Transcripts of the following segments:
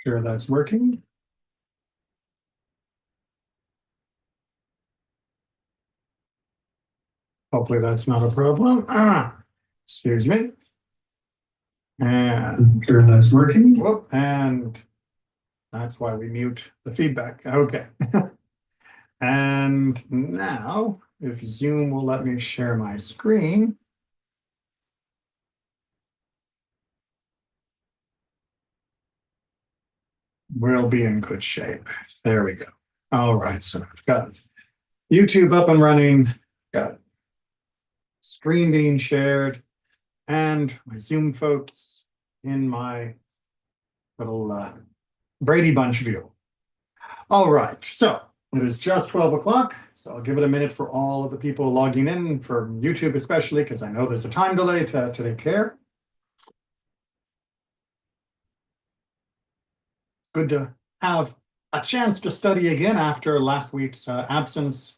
Sure that's working. Hopefully that's not a problem. Excuse me. And sure that's working. Whoop, and that's why we mute the feedback. Okay. And now, if Zoom will let me share my screen, we'll be in good shape. There we go. All right, so I've got YouTube up and running, got screen being shared, and my Zoom folks in my little Brady Bunch view. All right, so it is just 12 o'clock, so I'll give it a minute for all of the people logging in, for YouTube especially, because I know there's a time delay to take care. Good to have a chance to study again after last week's absence.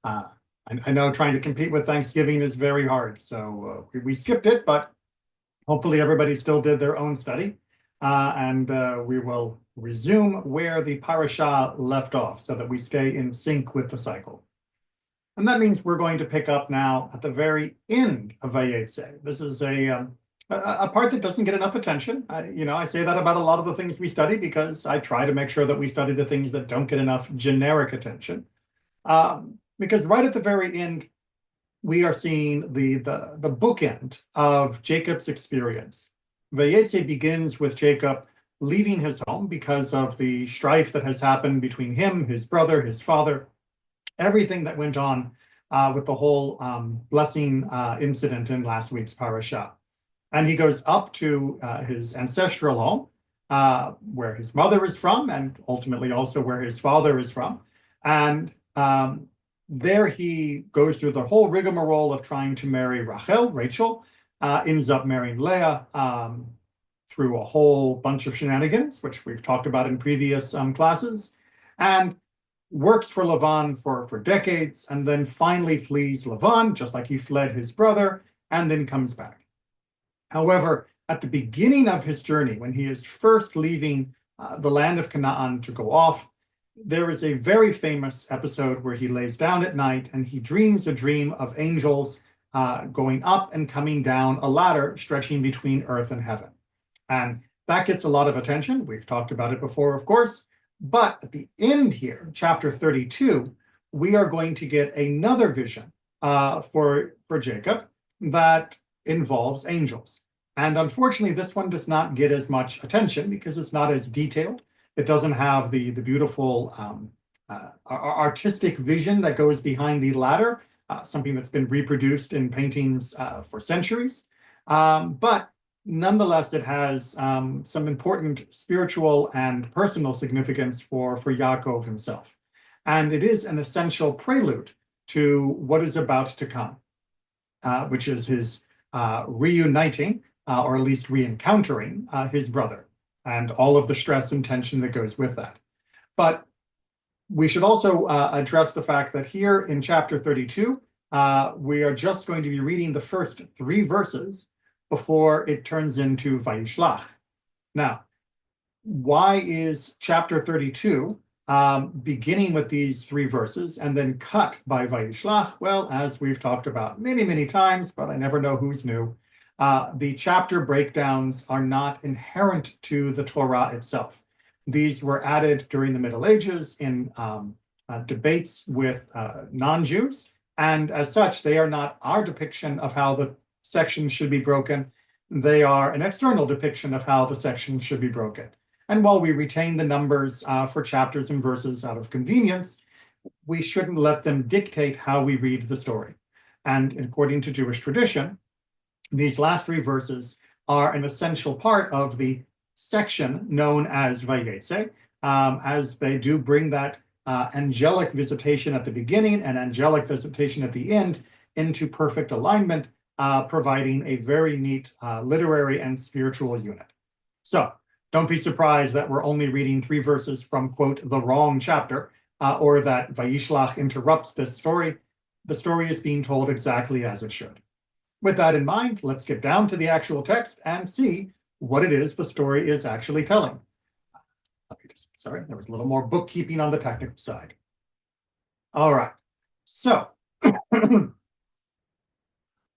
I know trying to compete with Thanksgiving is very hard, so we skipped it, but hopefully everybody still did their own study. And we will resume where the parasha left off so that we stay in sync with the cycle. And that means we're going to pick up now at the very end of Vayeitzei. This is a part that doesn't get enough attention. I say that about a lot of the things we study because I try to make sure that we study the things that don't get enough generic attention. Because right at the very end, we are seeing the bookend of Jacob's experience. Vayeitzei begins with Jacob leaving his home because of the strife that has happened between him, his brother, his father, everything that went on with the whole blessing incident in last week's parasha. And he goes up to his ancestral home, where his mother is from, and ultimately also where his father is from. And there he goes through the whole rigmarole of trying to marry Rachel, ends up marrying Leah through a whole bunch of shenanigans, which we've talked about in previous classes, and works for Lavan for decades, and then finally flees Lavan, just like he fled his brother, and then comes back. However, at the beginning of his journey, when he is first leaving the land of Canaan to go off, there is a very famous episode where he lays down at night and he dreams a dream of angels going up and coming down a ladder stretching between earth and heaven. And that gets a lot of attention. We've talked about it before, of course. But at the end here, chapter 32, we are going to get another vision for Jacob that involves angels. And unfortunately, this one does not get as much attention because it's not as detailed. It doesn't have the beautiful artistic vision that goes behind the ladder, something that's been reproduced in paintings for centuries. But nonetheless, it has some important spiritual and personal significance for Yaakov himself. And it is an essential prelude to what is about to come, which is his reuniting, or at least re-encountering his brother, and all of the stress and tension that goes with that. But we should also address the fact that here in chapter 32, we are just going to be reading the first 3 verses before it turns into Vayishlach. Now, why is chapter 32 beginning with these 3 verses and then cut by Vayishlach? Well, as we've talked about many, many times, but I never know who's new, the chapter breakdowns are not inherent to the Torah itself. These were added during the Middle Ages in debates with non-Jews, and as such, they are not our depiction of how the sections should be broken. They are an external depiction of how the sections should be broken. And while we retain the numbers for chapters and verses out of convenience, we shouldn't let them dictate how we read the story. And according to Jewish tradition, these last 3 verses are an essential part of the section known as Vayeitzei, as they do bring that angelic visitation at the beginning and angelic visitation at the end into perfect alignment, providing a very neat literary and spiritual unit. So don't be surprised that we're only reading 3 verses from, quote, the wrong chapter, or that Vayishlach interrupts this story. The story is being told exactly as it should. With that in mind, let's get down to the actual text and see what it is the story is actually telling. Sorry, there was a little more bookkeeping on the technical side. All right, so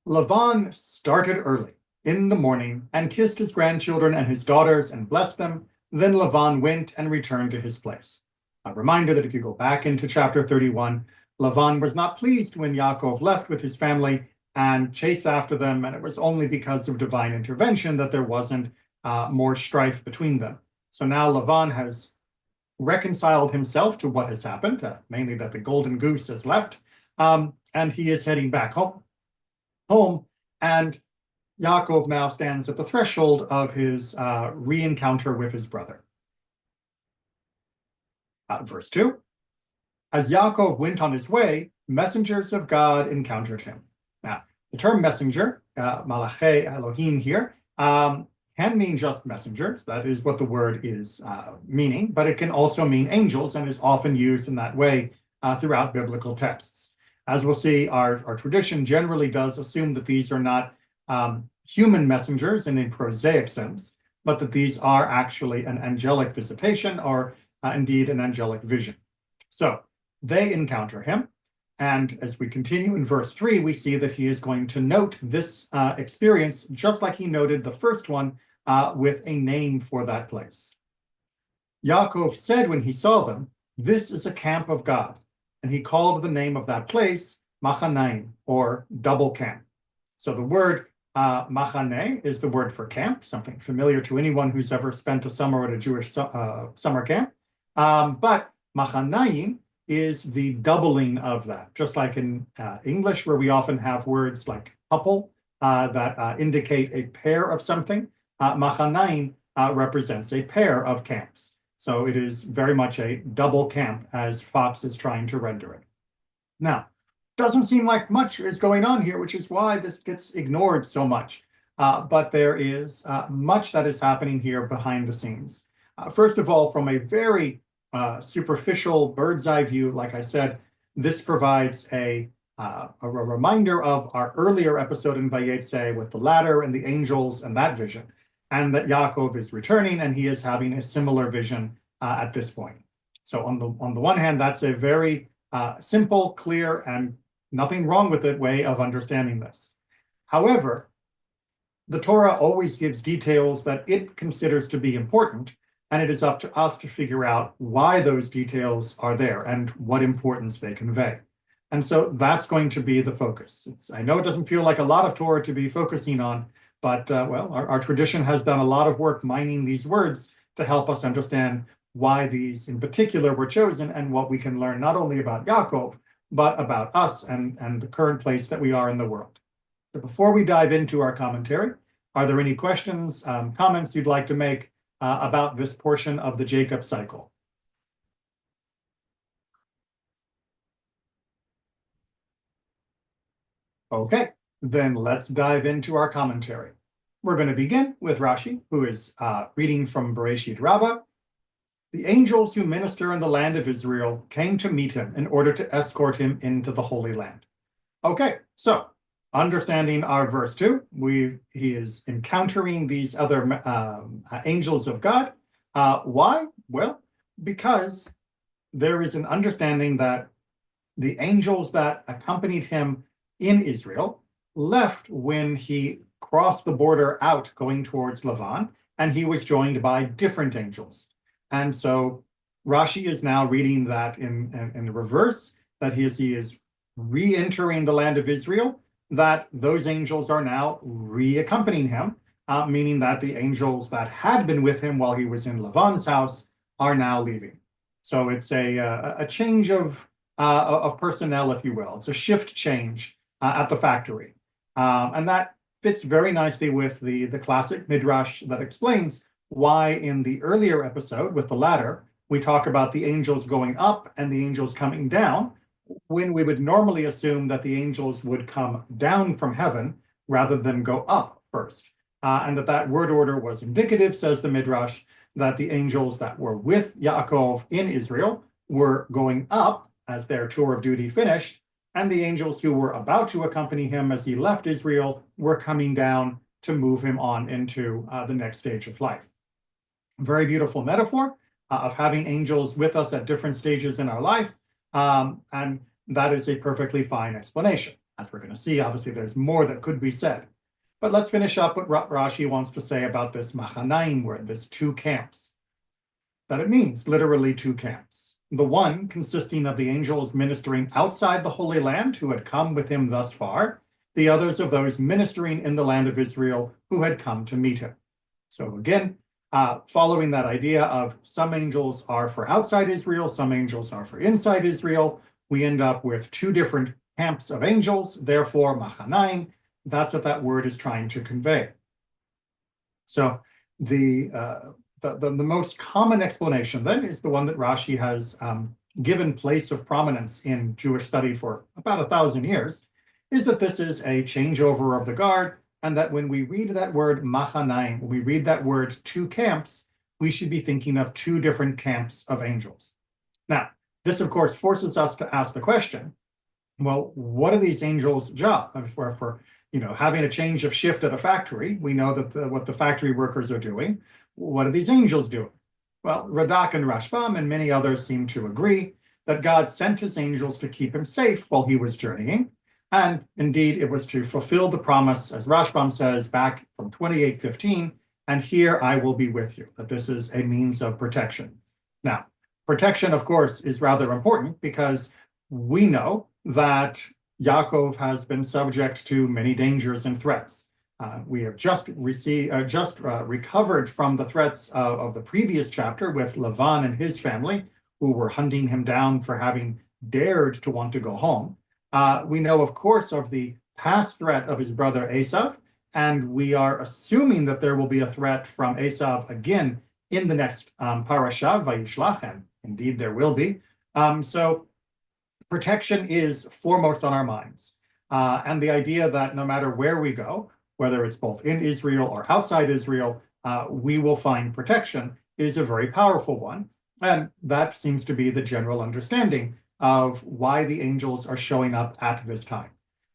Lavan started early in the morning and kissed his grandchildren and his daughters and blessed them. Then Lavan went and returned to his place. A reminder that if you go back into chapter 31, Lavan was not pleased when Yaakov left with his family and chased after them, and it was only because of divine intervention that there wasn't more strife between them. So now Lavan has reconciled himself to what has happened, mainly that the golden goose has left, and he is heading back home, and Yaakov now stands at the threshold of his re-encounter with his brother. Verse 2, as Yaakov went on his way, messengers of God encountered him. Now, the term messenger, Malachei Elohim here, can mean just messengers. That is what the word is meaning, but it can also mean angels and is often used in that way throughout biblical texts. As we'll see, our tradition generally does assume that these are not human messengers in a prosaic sense, but that these are actually an angelic visitation or indeed an angelic vision. So they encounter him. And as we continue in verse 3, we see that he is going to note this experience, just like he noted the first one, with a name for that place. Yaakov said when he saw them, "This is a camp of God." And he called the name of that place Machanaim, or double camp. So the word Machane is the word for camp, something familiar to anyone who's ever spent a summer at a Jewish summer camp. But Machanaim is the doubling of that, just like in English, where we often have words like couple that indicate a pair of something. Machanaim represents a pair of camps. So it is very much a double camp, as Fox is trying to render it. Now, doesn't seem like much is going on here, which is why this gets ignored so much. But there is much that is happening here behind the scenes. First of all, from a very superficial bird's eye view, like I said, this provides a reminder of our earlier episode in Vayeitzei with the ladder and the angels and that vision, and that Yaakov is returning and he is having a similar vision at this point. So on the one hand, that's a very simple, clear, and nothing wrong with it way of understanding this. However, the Torah always gives details that it considers to be important, and it is up to us to figure out why those details are there and what importance they convey. And so that's going to be the focus. I know it doesn't feel like a lot of Torah to be focusing on, but well, our tradition has done a lot of work mining these words to help us understand why these in particular were chosen and what we can learn not only about Yaakov, but about us and the current place that we are in the world. So before we dive into our commentary, are there any questions, comments you'd like to make about this portion of the Jacob cycle? Okay, then let's dive into our commentary. We're going to begin with Rashi, who is reading from Bereshit Rabbah. The angels who minister in the land of Israel came to meet him in order to escort him into the Holy Land. Okay, so understanding our verse 2, he is encountering these other angels of God. Why? Well, because there is an understanding that the angels that accompanied him in Israel left when he crossed the border out going towards Lavan, and he was joined by different angels. And so Rashi is now reading that in the reverse, that he is re-entering the land of Israel, that those angels are now re-accompanying him, meaning that the angels that had been with him while he was in Lavan's house are now leaving. So it's a change of personnel, if you will. It's a shift change at the factory. And that fits very nicely with the classic midrash that explains why in the earlier episode with the ladder, we talk about the angels going up and the angels coming down, when we would normally assume that the angels would come down from heaven rather than go up first. And that word order was indicative, says the midrash, that the angels that were with Yaakov in Israel were going up as their tour of duty finished, and the angels who were about to accompany him as he left Israel were coming down to move him on into the next stage of life. Very beautiful metaphor. of having angels with us at different stages in our life. And that is a perfectly fine explanation. As we're going to see, obviously, there's more that could be said. But let's finish up what Rashi wants to say about this machanaim word, this two camps. That it means literally two camps. The one consisting of the angels ministering outside the Holy Land who had come with him thus far, the others of those ministering in the land of Israel who had come to meet him. So again, following that idea of some angels are for outside Israel, some angels are for inside Israel, we end up with two different camps of angels, therefore machanaim. That's what that word is trying to convey. So the most common explanation then is the one that Rashi has given place of prominence in Jewish study for about 1,000 years, is that this is a changeover of the guard, and that when we read that word machanaim, when we read that word two camps, we should be thinking of two different camps of angels. Now, this of course forces us to ask the question, well, what are these angels' job? For having a change of shift at a factory, we know that what the factory workers are doing. What are these angels doing? Well, Radak and Rashbam and many others seem to agree that God sent his angels to keep him safe while he was journeying. And indeed, it was to fulfill the promise, as Rashbam says, back from 28:15, and here I will be with you, that this is a means of protection. Now, protection, of course, is rather important because we know that Yaakov has been subject to many dangers and threats. We have just recovered from the threats of the previous chapter with Lavan and his family, who were hunting him down for having dared to want to go home. We know, of course, of the past threat of his brother Esav, and we are assuming that there will be a threat from Esav again in the next parasha, Vayishlach, and indeed there will be. So protection is foremost on our minds. And the idea that no matter where we go, whether it's both in Israel or outside Israel, we will find protection is a very powerful one. And that seems to be the general understanding of why the angels are showing up at this time.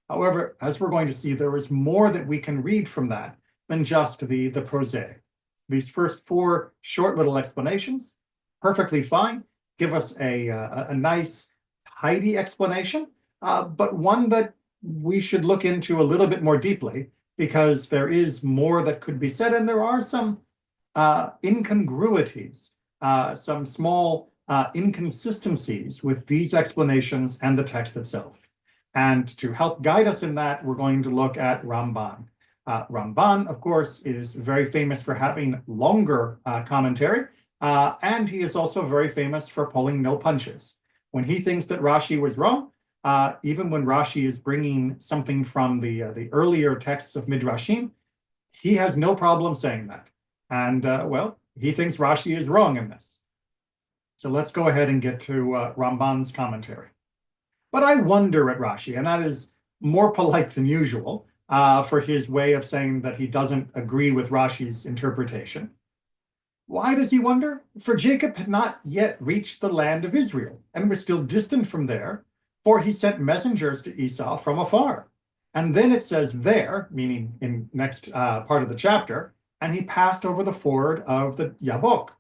However, as we're going to see, there is more that we can read from that than just the prosaic. These first four short little explanations, perfectly fine, give us a nice, tidy explanation, but one that we should look into a little bit more deeply, because there is more that could be said, and there are some incongruities, some small inconsistencies with these explanations and the text itself. And to help guide us in that, we're going to look at Ramban. Ramban, of course, is very famous for having longer commentary, and he is also very famous for pulling no punches. When he thinks that Rashi was wrong, even when Rashi is bringing something from the earlier texts of Midrashim, he has no problem saying that. And well, he thinks Rashi is wrong in this. So let's go ahead and get to Ramban's commentary. But I wonder at Rashi, and that is more polite than usual for his way of saying that he doesn't agree with Rashi's interpretation. Why does he wonder? For Jacob had not yet reached the land of Israel and was still distant from there, for he sent messengers to Esau from afar. And then it says there, meaning in next part of the chapter, and he passed over the ford of the Yabok,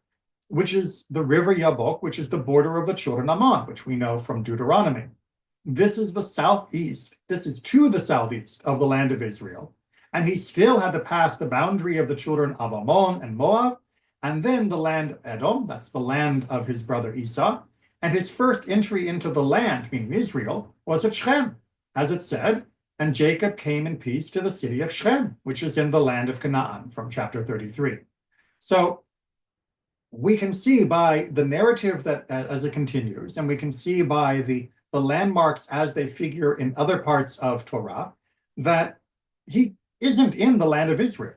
which is the river Yabok, which is the border of the children of Ammon, which we know from Deuteronomy. This is the southeast. This is to the southeast of the land of Israel. And he still had to pass the boundary of the children of Ammon and Moab, and then the land Edom, that's the land of his brother Esau. And his first entry into the land, meaning Israel, was at Shechem, as it said, and Jacob came in peace to the city of Shechem, which is in the land of Canaan, from chapter 33. So we can see by the narrative that as it continues, and we can see by the landmarks as they figure in other parts of Torah, that he isn't in the land of Israel.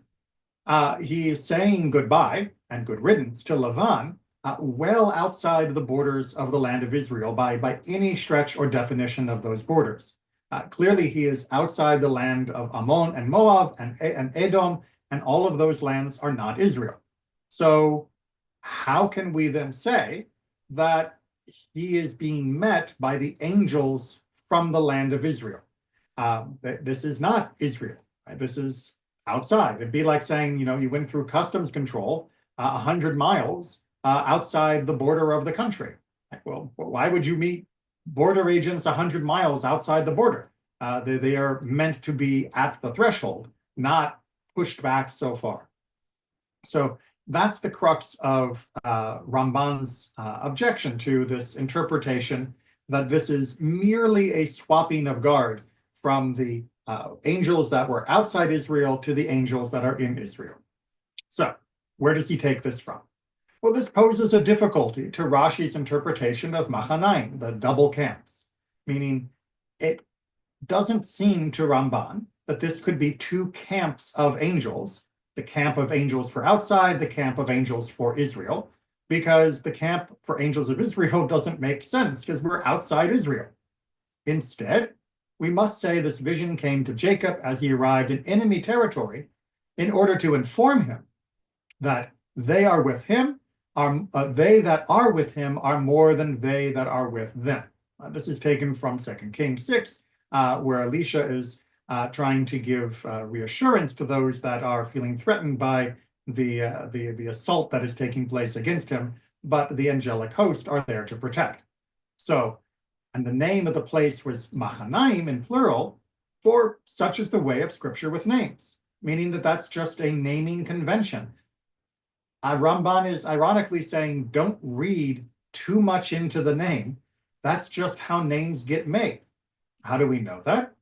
He is saying goodbye and good riddance to Lavan well outside the borders of the land of Israel by any stretch or definition of those borders. Clearly, he is outside the land of Ammon and Moab and Edom, and all of those lands are not Israel. So how can we then say that he is being met by the angels from the land of Israel? This is not Israel. Right? This is outside. It'd be like saying, you went through customs control 100 miles outside the border of the country. Well, why would you meet border agents 100 miles outside the border? They are meant to be at the threshold, not pushed back so far. So that's the crux of Ramban's objection to this interpretation that this is merely a swapping of guard from the angels that were outside Israel to the angels that are in Israel. So where does he take this from? Well, this poses a difficulty to Rashi's interpretation of Machanaim, the double camps, meaning it doesn't seem to Ramban that this could be two camps of angels, the camp of angels for outside, the camp of angels for Israel, because the camp for angels of Israel doesn't make sense because we're outside Israel. Instead, we must say this vision came to Jacob as he arrived in enemy territory in order to inform him that they are with him, they that are with him are more than they that are with them. This is taken from 2 Kings 6, where Elisha is trying to give reassurance to those that are feeling threatened by the assault that is taking place against him, but the angelic host are there to protect. So, and the name of the place was Machanaim in plural, for such is the way of Scripture with names, meaning that that's just a naming convention. Ramban is ironically saying, don't read too much into the name. That's just how names get made. How do we know that?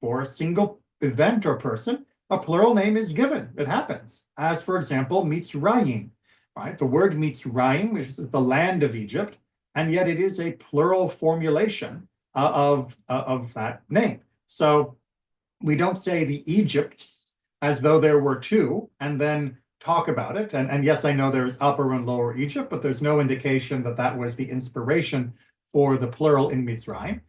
For a single event or person, a plural name is given. It happens. As, for example, Mitzrayim, right? The word Mitzrayim, which is the land of Egypt, and yet it is a plural formulation of that name. So we don't say the Egypts as though there were two, and then talk about it. And yes, I know there's Upper and Lower Egypt, but there's no indication that that was the inspiration for the plural in Mitzrayim.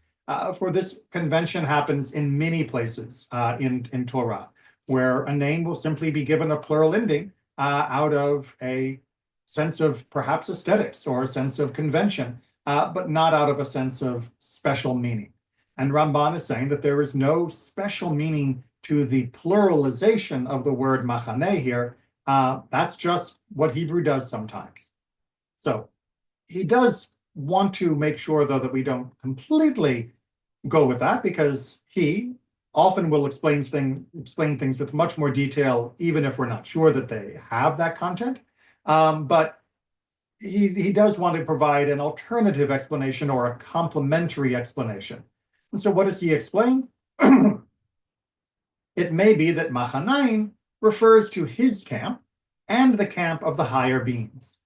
For this convention happens in many places in Torah, where a name will simply be given a plural ending out of a sense of perhaps aesthetics or a sense of convention, but not out of a sense of special meaning. And Ramban is saying that there is no special meaning to the pluralization of the word machaneh here. That's just what Hebrew does sometimes. So he does want to make sure, though, that we don't completely go with that, because he often will explain things with much more detail, even if we're not sure that they have that content. But he does want to provide an alternative explanation or a complementary explanation. And so what does he explain? It may be that Machanaim refers to his camp and the camp of the higher beings.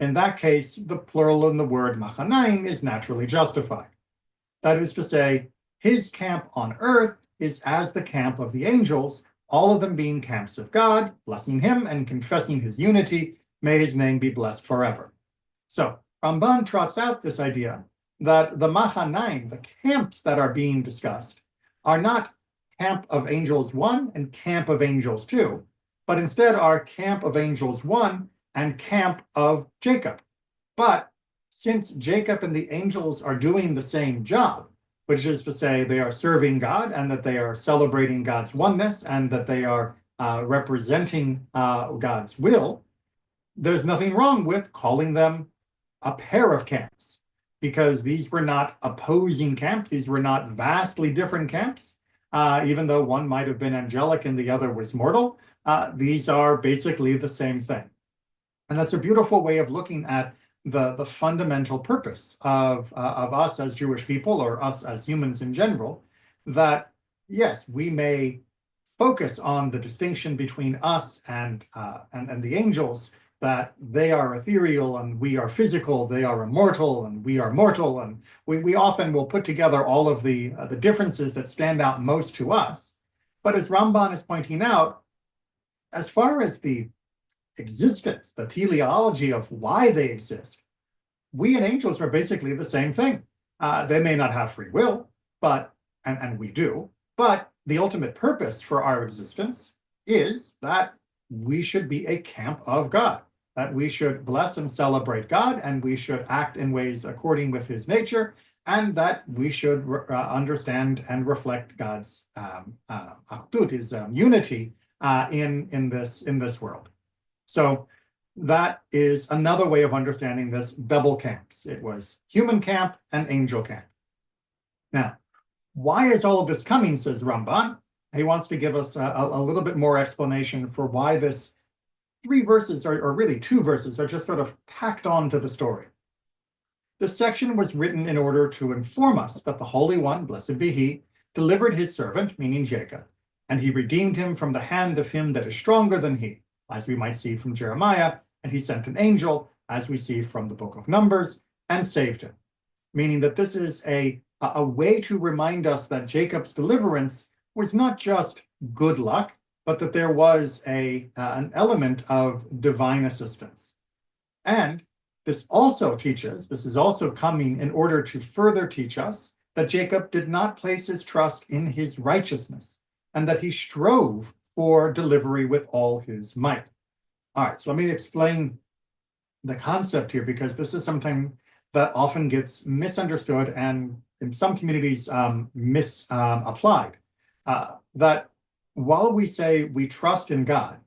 In that case, the plural in the word Machanaim is naturally justified. That is to say, his camp on earth is as the camp of the angels, all of them being camps of God, blessing him and confessing his unity. May his name be blessed forever. So Ramban trots out this idea that the Machanaim, the camps that are being discussed, are not camp of angels 1 and camp of angels 2, but instead are camp of angels 1 and camp of Jacob. But since Jacob and the angels are doing the same job, which is to say they are serving God and that they are celebrating God's oneness and that they are representing God's will, there's nothing wrong with calling them a pair of camps, because these were not opposing camps. These were not vastly different camps. Even though one might have been angelic and the other was mortal, these are basically the same thing. And that's a beautiful way of looking at the fundamental purpose of us as Jewish people, or us as humans in general, that yes, we may focus on the distinction between us and the angels, that they are ethereal and we are physical, they are immortal and we are mortal, and we often will put together all of the differences that stand out most to us. But as Ramban is pointing out, as far as the existence, the teleology of why they exist, we and angels are basically the same thing. They may not have free will, but and we do, but the ultimate purpose for our existence is that we should be a camp of God, that we should bless and celebrate God, and we should act in ways according with his nature, and that we should understand and reflect God's achdut, his unity in this world. So That is another way of understanding this double camps. It was human camp and angel camp. Now, why is all of this coming, says Ramban? He wants to give us a little bit more explanation for why this 3 verses, or really 2 verses, are just sort of tacked on to the story. This section was written in order to inform us that the Holy One, blessed be he, delivered his servant, meaning Jacob, and he redeemed him from the hand of him that is stronger than he, as we might see from Jeremiah, and he sent an angel, as we see from the book of Numbers, and saved him. Meaning that this is a way to remind us that Jacob's deliverance was not just good luck, but that there was an element of divine assistance. And this is also coming in order to further teach us that Jacob did not place his trust in his righteousness, and that he strove for delivery with all his might. All right, so let me explain the concept here, because this is something that often gets misunderstood and in some communities misapplied. That while we say we trust in God,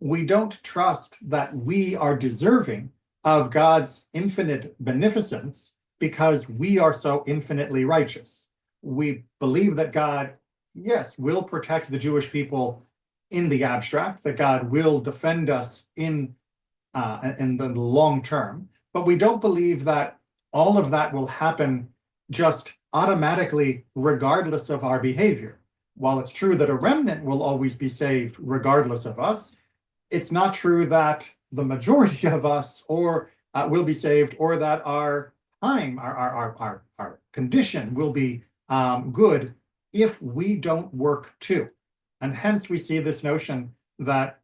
we don't trust that we are deserving of God's infinite beneficence because we are so infinitely righteous. We believe that God, yes, will protect the Jewish people in the abstract, that God will defend us in the long term, but we don't believe that all of that will happen just automatically, regardless of our behavior. While it's true that a remnant will always be saved regardless of us, it's not true that the majority of us will be saved, or that our time, our condition will be good if we don't work too. And hence we see this notion that,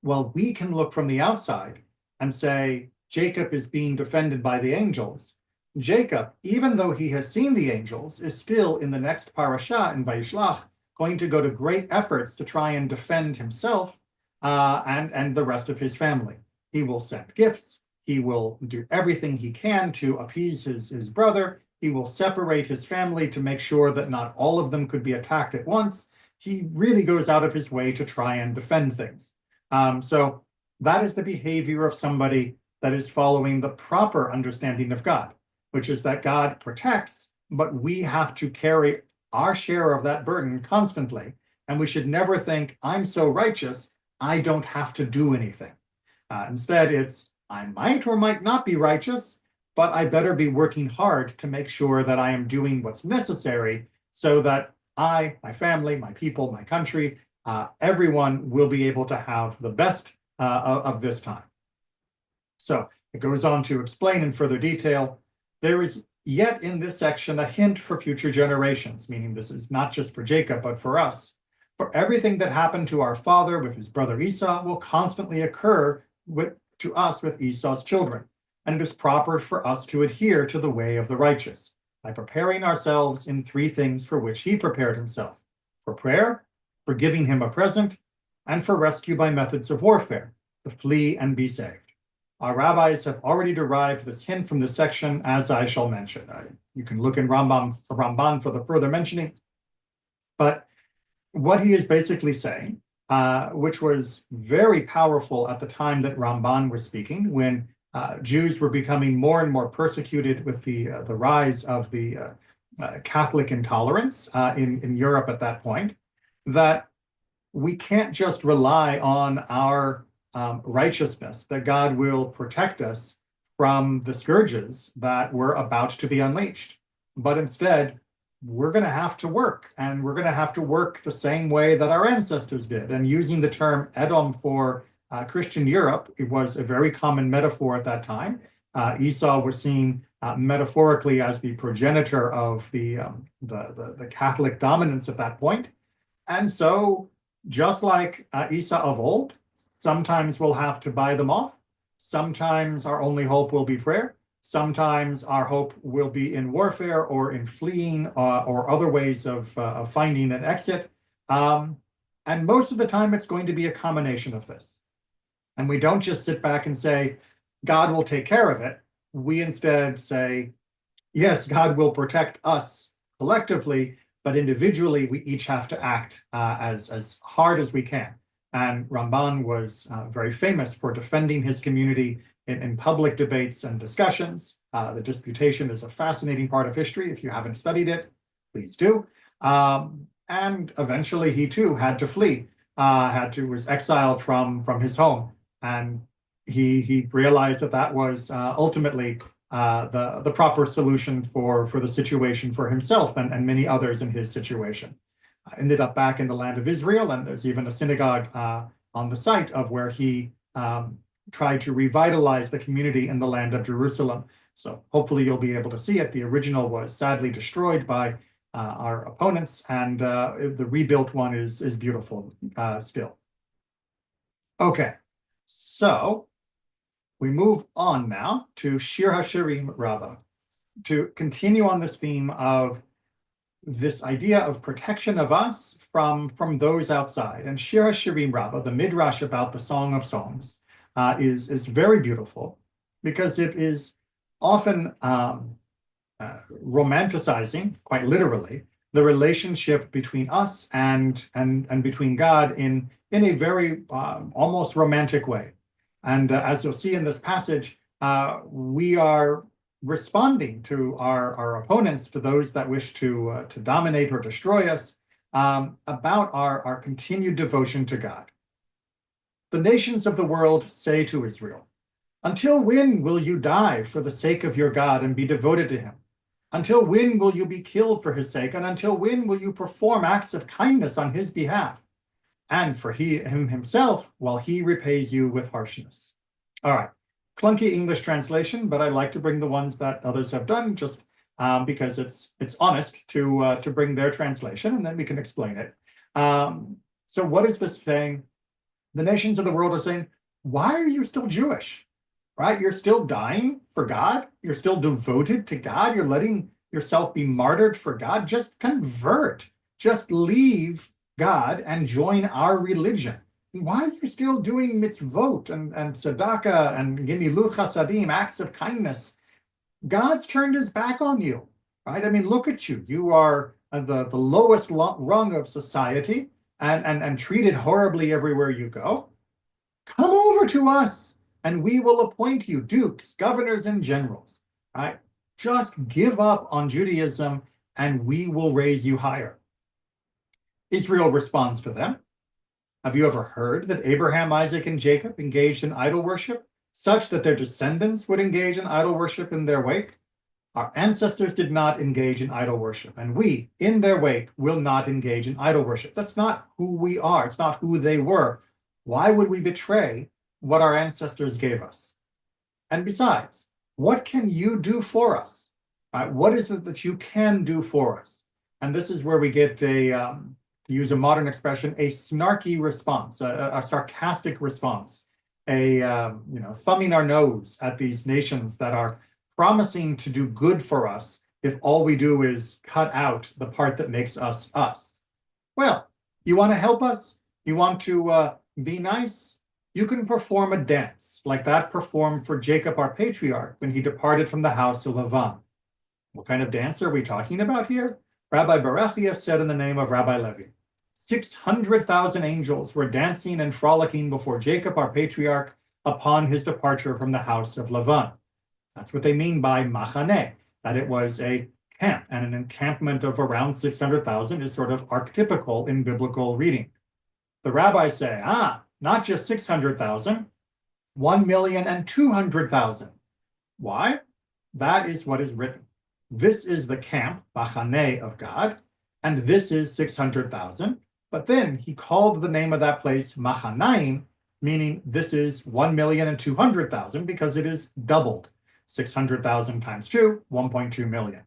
well, we can look from the outside and say, Jacob is being defended by the angels. Jacob, even though he has seen the angels, is still in the next parasha in Vayishlach going to go to great efforts to try and defend himself and the rest of his family. He will send gifts. He will do everything he can to appease his brother. He will separate his family to make sure that not all of them could be attacked at once. He really goes out of his way to try and defend things. So that is the behavior of somebody that is following the proper understanding of God, which is that God protects, but we have to carry our share of that burden constantly. And we should never think, I'm so righteous, I don't have to do anything. Instead, it's, I might or might not be righteous, but I better be working hard to make sure that I am doing what's necessary so that I, my family, my people, my country, everyone will be able to have the best of this time. So it goes on to explain in further detail, there is yet in this section a hint for future generations, meaning this is not just for Jacob, but for us. For everything that happened to our father with his brother Esau will constantly occur to us with Esau's children, and it is proper for us to adhere to the way of the righteous, by preparing ourselves in 3 things for which he prepared himself: for prayer, for giving him a present, and for rescue by methods of warfare, to flee and be saved. Our rabbis have already derived this hint from this section, as I shall mention. You can look in Ramban for the further mentioning, but what he is basically saying, which was very powerful at the time that Ramban was speaking, when Jews were becoming more and more persecuted with the rise of the Catholic intolerance in Europe at that point, that we can't just rely on our righteousness, that God will protect us from the scourges that were about to be unleashed. But instead, we're going to have to work, and we're going to have to work the same way that our ancestors did. And using the term Edom for Christian Europe, it was a very common metaphor at that time. Esau was seen metaphorically as the progenitor of the Catholic dominance at that point. And so, just like Esau of old, sometimes we'll have to buy them off. Sometimes our only hope will be prayer. Sometimes our hope will be in warfare or in fleeing or other ways of finding an exit. And most of the time, it's going to be a combination of this. And we don't just sit back and say, God will take care of it. We instead say, yes, God will protect us collectively, but individually, we each have to act as hard as we can. And Ramban was very famous for defending his community in public debates and discussions. The disputation is a fascinating part of history. If you haven't studied it, please do. And eventually he too had to flee, was exiled from his home. And he realized that was ultimately the proper solution for the situation for himself and many others in his situation. Ended up back in the land of Israel, and there's even a synagogue on the site of where he tried to revitalize the community in the land of Jerusalem. So hopefully you'll be able to see it. The original was sadly destroyed by our opponents, and the rebuilt one is beautiful still. Okay, so we move on now to Shir HaShirim Rabbah, to continue on this theme of this idea of protection of us from those outside. And Shir HaShirim Rabbah, the midrash about the Song of Songs, is very beautiful because it is often romanticizing, quite literally, the relationship between us and between God in a very almost romantic way. And as you'll see in this passage, we are responding to our opponents, to those that wish to dominate or destroy us, about our continued devotion to God. The nations of the world say to Israel, "Until when will you die for the sake of your God and be devoted to him? Until when will you be killed for his sake? And until when will you perform acts of kindness on his behalf? And for him himself, while he repays you with harshness." All right. Clunky English translation, but I like to bring the ones that others have done, just because it's honest to bring their translation, and then we can explain it. So what is this saying? The nations of the world are saying, why are you still Jewish? Right? You're still dying for God. You're still devoted to God. You're letting yourself be martyred for God. Just convert. Just leave God and join our religion. Why are you still doing mitzvot and tzedakah and gemilut chasadim, acts of kindness? God's turned his back on you, right? I mean, look at you. You are the lowest rung of society and treated horribly everywhere you go. Come over to us and we will appoint you dukes, governors, and generals, right? Just give up on Judaism and we will raise you higher. Israel responds to them. Have you ever heard that Abraham, Isaac, and Jacob engaged in idol worship, such that their descendants would engage in idol worship in their wake? Our ancestors did not engage in idol worship, and we, in their wake, will not engage in idol worship. That's not who we are. It's not who they were. Why would we betray what our ancestors gave us? And besides, what can you do for us? What is it that you can do for us? And this is where we get to use a modern expression, a snarky response, a sarcastic response, thumbing our nose at these nations that are promising to do good for us if all we do is cut out the part that makes us us. Well, you want to help us? You want to be nice? You can perform a dance like that performed for Jacob, our patriarch, when he departed from the house of Lavan. What kind of dance are we talking about here? Rabbi Berechia said in the name of Rabbi Levi, 600,000 angels were dancing and frolicking before Jacob, our patriarch, upon his departure from the house of Lavan. That's what they mean by machaneh, that it was a camp, and an encampment of around 600,000 is sort of archetypical in biblical reading. The rabbis say, not just 600,000, 1,200,000. Why? That is what is written. This is the camp, machaneh, of God, and this is 600,000. But then he called the name of that place Machanaim, meaning this is 1,200,000 because it is doubled. 600,000 times 2, 1.2 million.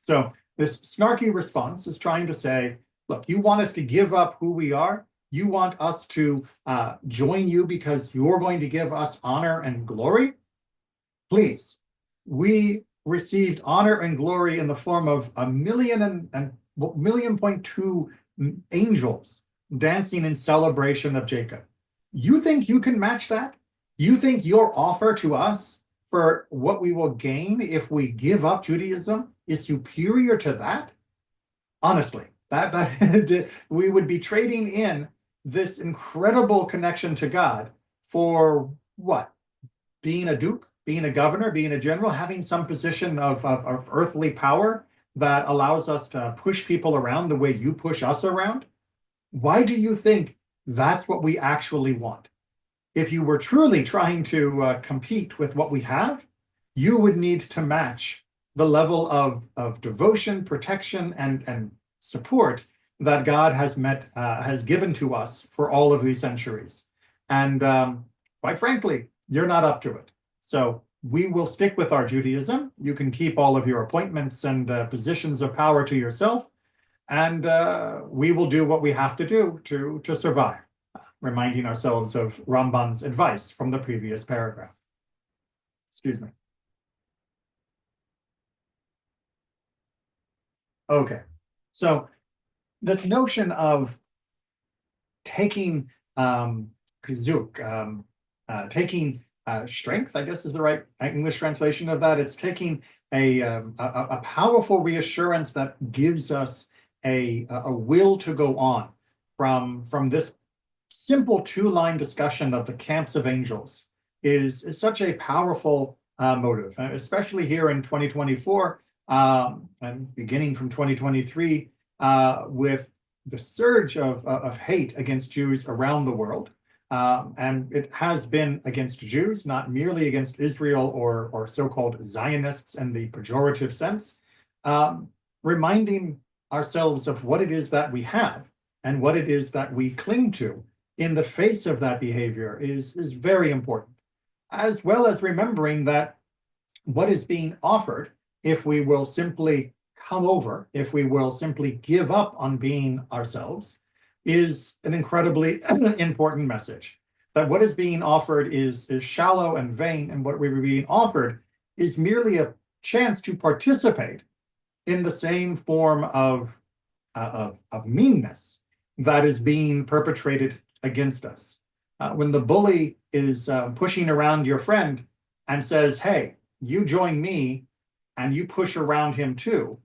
So this snarky response is trying to say, look, you want us to give up who we are? You want us to join you because you're going to give us honor and glory? Please, we received honor and glory in the form of 1.2 million angels dancing in celebration of Jacob. You think you can match that? You think your offer to us for what we will gain if we give up Judaism is superior to that? Honestly, that we would be trading in this incredible connection to God for what? Being a duke, being a governor, being a general, having some position of earthly power that allows us to push people around the way you push us around? Why do you think that's what we actually want? If you were truly trying to compete with what we have, you would need to match the level of devotion, protection, and support that God has given to us for all of these centuries. And quite frankly, you're not up to it. So we will stick with our Judaism. You can keep all of your appointments and positions of power to yourself, and we will do what we have to do to survive, reminding ourselves of Ramban's advice from the previous paragraph. Excuse me. Okay, so this notion of taking kizuk, taking strength, I guess is the right English translation of that. It's taking a powerful reassurance that gives us a will to go on from this simple two-line discussion of the camps of angels is such a powerful motive, especially here in 2024 and beginning from 2023 with the surge of hate against Jews around the world. And it has been against Jews, not merely against Israel or so-called Zionists in the pejorative sense, reminding ourselves of what it is that we have and what it is that we cling to in the face of that behavior is very important, as well as remembering that what is being offered, if we will simply come over, if we will simply give up on being ourselves, is an incredibly important message. That what is being offered is shallow and vain, and what we're being offered is merely a chance to participate in the same form of meanness that is being perpetrated against us. When the bully is pushing around your friend and says, hey, you join me and you push around him too,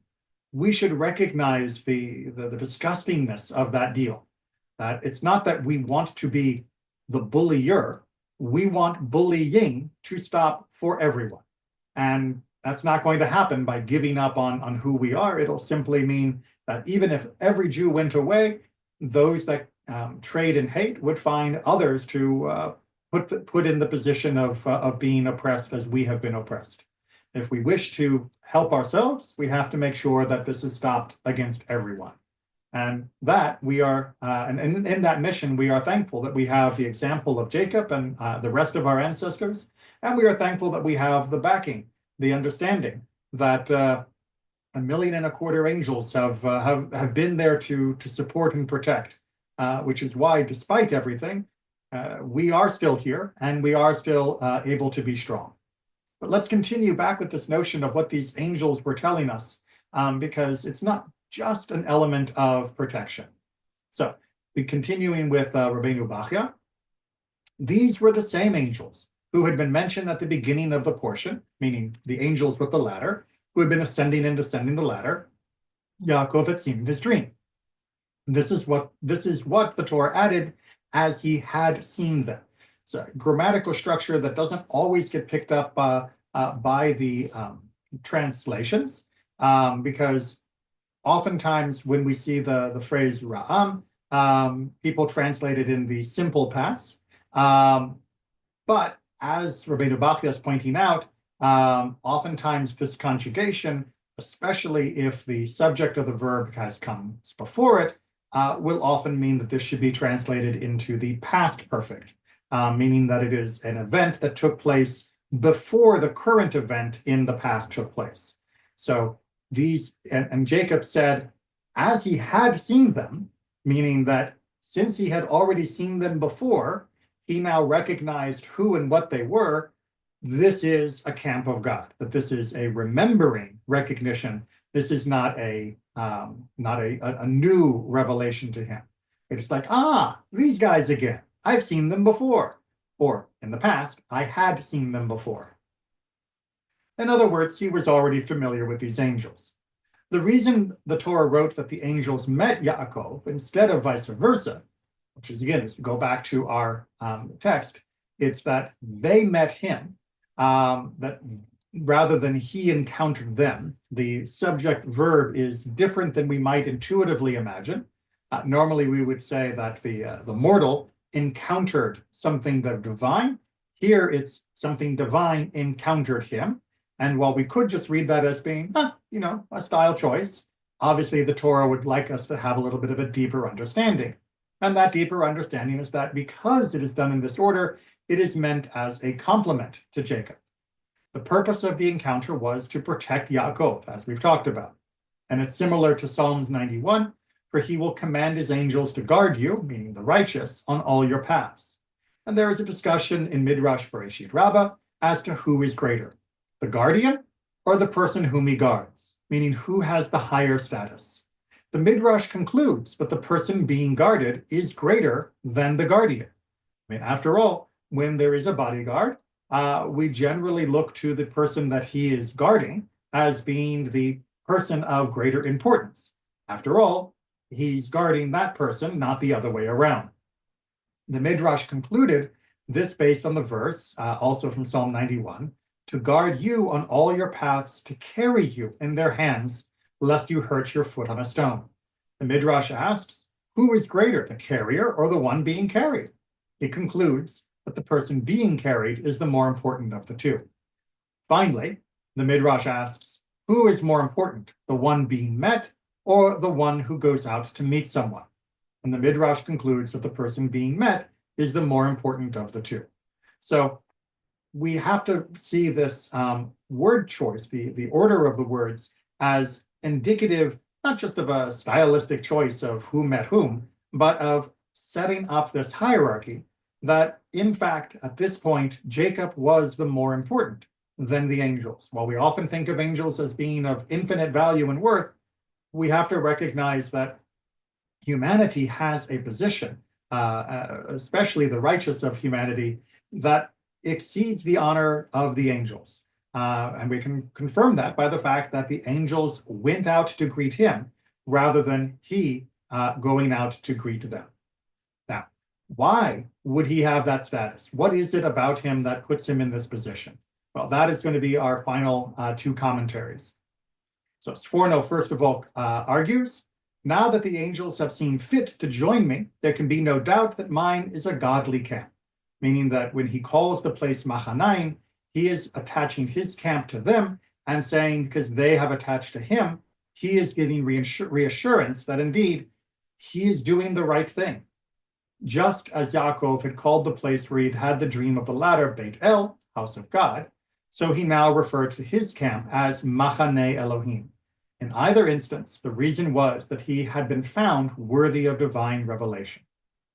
we should recognize the disgustingness of that deal. That it's not that we want to be the bullier, we want bullying to stop for everyone. And that's not going to happen by giving up on who we are. It'll simply mean that even if every Jew went away, those that trade in hate would find others to put in the position of being oppressed as we have been oppressed. If we wish to help ourselves, we have to make sure that this is stopped against everyone. And that we are, and in that mission, we are thankful that we have the example of Jacob and the rest of our ancestors. And we are thankful that we have the backing, the understanding that 1.25 million angels have been there to support and protect, which is why, despite everything, we are still here and we are still able to be strong. But let's continue back with this notion of what these angels were telling us, because it's not just an element of protection. So, continuing with Rabbeinu Bachya, these were the same angels who had been mentioned at the beginning of the portion, meaning the angels with the ladder, who had been ascending and descending the ladder. Yaakov had seen in his dream. This is what the Torah added as he had seen them. It's a grammatical structure that doesn't always get picked up by the translations, because oftentimes when we see the phrase Ra'am, people translate it in the simple past. But as Rabbeinu Bachya is pointing out, oftentimes this conjugation, especially if the subject of the verb has come before it, will often mean that this should be translated into the past perfect, meaning that it is an event that took place before the current event in the past took place. So these, and Jacob said, as he had seen them, meaning that since he had already seen them before, he now recognized who and what they were. This is a camp of God, that this is a remembering recognition. This is not a new revelation to him. It's like, these guys again. I've seen them before. Or in the past, I had seen them before. In other words, he was already familiar with these angels. The reason the Torah wrote that the angels met Yaakov instead of vice versa which is, again, is to go back to our text, it's that they met him, that rather than he encountered them. The subject verb is different than we might intuitively imagine. Normally, we would say that the mortal encountered something that divine. Here, it's something divine encountered him. And while we could just read that as being, a style choice, obviously the Torah would like us to have a little bit of a deeper understanding. And that deeper understanding is that because it is done in this order, it is meant as a compliment to Jacob. The purpose of the encounter was to protect Yaakov, as we've talked about. And it's similar to Psalms 91, for he will command his angels to guard you, meaning the righteous, on all your paths. And there is a discussion in Midrash Bereshit Rabbah as to who is greater, the guardian or the person whom he guards, meaning who has the higher status. The Midrash concludes that the person being guarded is greater than the guardian. I mean, after all, when there is a bodyguard, we generally look to the person that he is guarding as being the person of greater importance. After all, he's guarding that person, not the other way around. The Midrash concluded this based on the verse, also from Psalm 91, to guard you on all your paths, to carry you in their hands, lest you hurt your foot on a stone. The Midrash asks, who is greater, the carrier or the one being carried? It concludes that the person being carried is the more important of the two. Finally, the Midrash asks, who is more important, the one being met or the one who goes out to meet someone? And the Midrash concludes that the person being met is the more important of the two. So we have to see this word choice, the order of the words, as indicative not just of a stylistic choice of who met whom, but of setting up this hierarchy that, in fact, at this point, Jacob was the more important than the angels. While we often think of angels as being of infinite value and worth, we have to recognize that humanity has a position, especially the righteous of humanity, that exceeds the honor of the angels. And we can confirm that by the fact that the angels went out to greet him rather than he going out to greet them. Now, why would he have that status? What is it about him that puts him in this position? Well, that is going to be our final two commentaries. So Sforno, first of all, argues, now that the angels have seen fit to join me, there can be no doubt that mine is a godly camp, meaning that when he calls the place Machanaim, he is attaching his camp to them and saying, because they have attached to him, he is giving reassurance that indeed he is doing the right thing. Just as Yaakov had called the place where he'd had the dream of the ladder Beit El, house of God, so he now referred to his camp as Machaneh Elohim. In either instance, the reason was that he had been found worthy of divine revelation.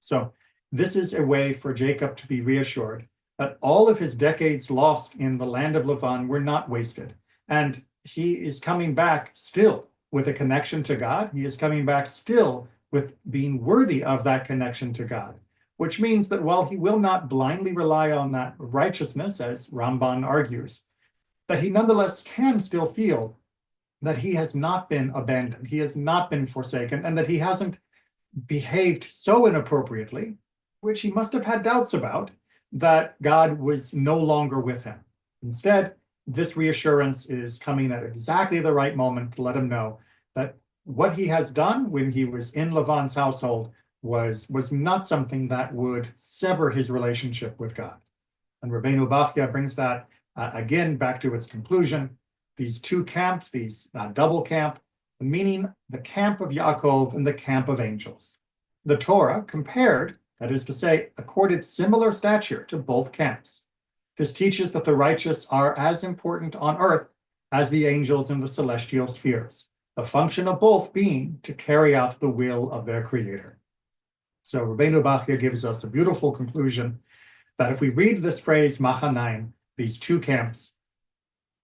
So this is a way for Jacob to be reassured that all of his decades lost in the land of Lavan were not wasted. And he is coming back still with a connection to God. He is coming back still with being worthy of that connection to God, which means that while he will not blindly rely on that righteousness, as Ramban argues, that he nonetheless can still feel that he has not been abandoned, he has not been forsaken, and that he hasn't behaved so inappropriately, which he must have had doubts about, that God was no longer with him. Instead, this reassurance is coming at exactly the right moment to let him know that what he has done when he was in Lavan's household was not something that would sever his relationship with God. And Rabbeinu Bachya brings that again back to its conclusion. These two camps, these double camp, meaning the camp of Yaakov and the camp of angels. The Torah compared, that is to say, accorded similar stature to both camps. This teaches that the righteous are as important on earth as the angels in the celestial spheres, the function of both being to carry out the will of their creator. So Rabbeinu Bachya gives us a beautiful conclusion that if we read this phrase, Machanaim, these two camps,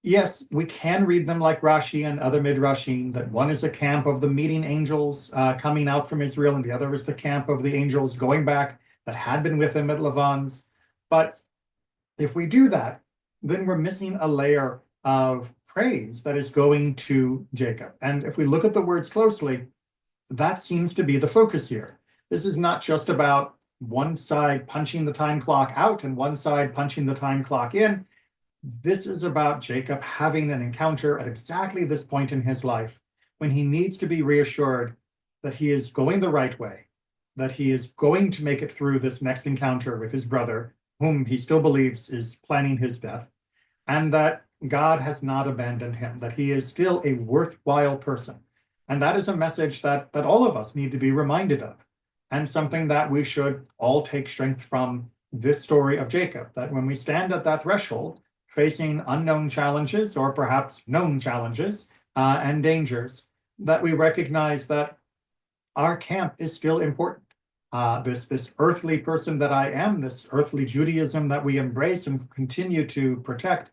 yes, we can read them like Rashi and other Midrashim, that one is a camp of the meeting angels coming out from Israel, and the other is the camp of the angels going back that had been with him at Lavan's. But if we do that, then we're missing a layer of praise that is going to Jacob. And if we look at the words closely, that seems to be the focus here. This is not just about one side punching the time clock out and one side punching the time clock in. This is about Jacob having an encounter at exactly this point in his life when he needs to be reassured that he is going the right way, that he is going to make it through this next encounter with his brother, whom he still believes is planning his death, and that God has not abandoned him, that he is still a worthwhile person. And that is a message that all of us need to be reminded of, and something that we should all take strength from this story of Jacob, that when we stand at that threshold, facing unknown challenges or perhaps known challenges and dangers, that we recognize that our camp is still important. This earthly person that I am, this earthly Judaism that we embrace and continue to protect,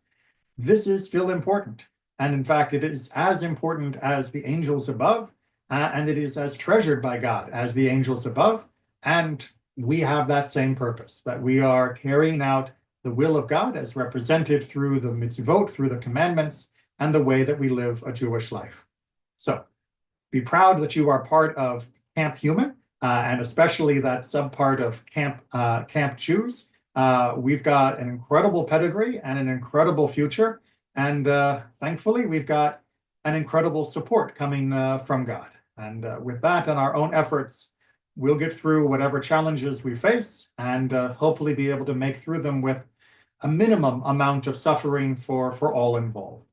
this is still important. And in fact, it is as important as the angels above, and it is as treasured by God as the angels above. And we have that same purpose, that we are carrying out the will of God as represented through the mitzvot, through the commandments, and the way that we live a Jewish life. So be proud that you are part of Camp Human, and especially that subpart of Camp Jews. We've got an incredible pedigree and an incredible future. And thankfully, we've got an incredible support coming from God. And with that and our own efforts, we'll get through whatever challenges we face and hopefully be able to make through them with a minimum amount of suffering for all involved.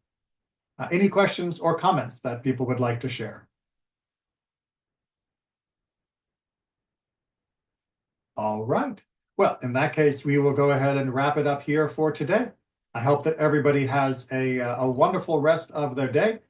Any questions or comments that people would like to share? All right. Well, in that case, we will go ahead and wrap it up here for today. I hope that everybody has a wonderful rest of their day.